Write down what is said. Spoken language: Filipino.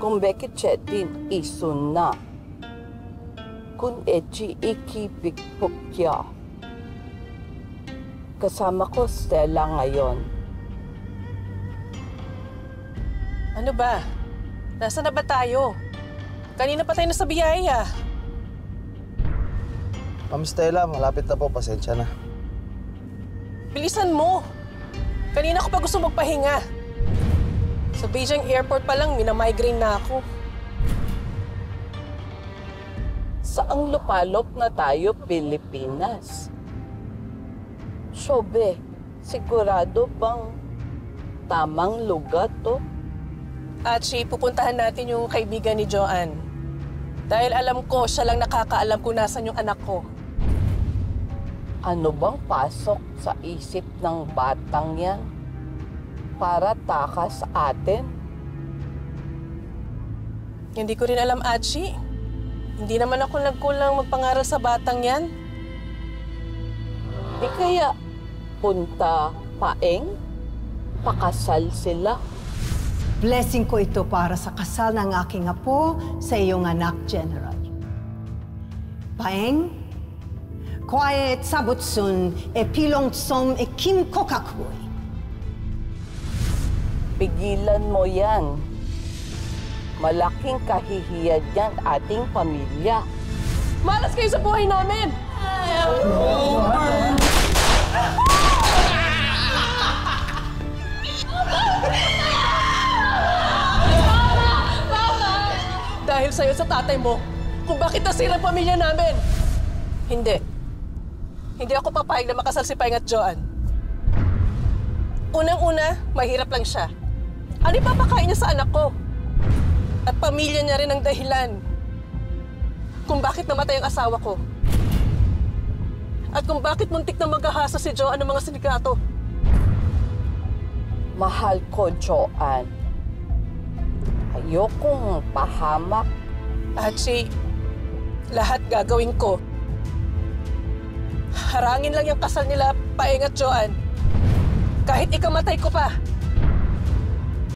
Kung bekichetin isun na. Kung echi ikibig pukya. Kasama ko Stella ngayon. Ano ba? Nasaan na ba tayo? Kanina pa tayo nasa biyaya. Ma'am Stella, malapit na po. Pasensya na. Bilisan mo! Kanina ko pa gusto magpahinga. Sa Beijing Airport pa lang, minamigraine na ako. Saang lupalop na tayo, Pilipinas? Sobe, sigurado bang tamang lugar to? Achi, pupuntahan natin yung kaibigan ni Joanne. Dahil alam ko, siya lang nakakaalam kung nasan yung anak ko. Ano bang pasok sa isip ng batang yan para takas sa atin? Hindi ko rin alam, Achi. Hindi naman ako nagkulang magpangaral sa batang yan. Di kaya punta paeng, pakasal sila. Blessing ko ito para sa kasal ng aking apo sa iyong anak, General. Paeng, kwae et sabutsun e pilongtsom e kim kokakuy. Pigilan mo yan. Malaking kahihiyan yan ating pamilya. Malas kayo sa buhay namin! Dahil sa'yo sa tatay mo, kung bakit nasira ang pamilya namin. Hindi. Hindi ako papayag na makasal si Paeng at Joanne. Unang-una, mahirap lang siya. Ano ipapakain niya sa anak ko? At pamilya niya rin ang dahilan kung bakit namatay ang asawa ko. At kung bakit muntik na maghahasa si Joanne ng mga sindikato. Mahal ko, Joanne. Ayokong pahamak. Achi, lahat gagawin ko. Harangin lang yung kasal nila, Paeng at Joanne. Kahit ikamatay ko pa.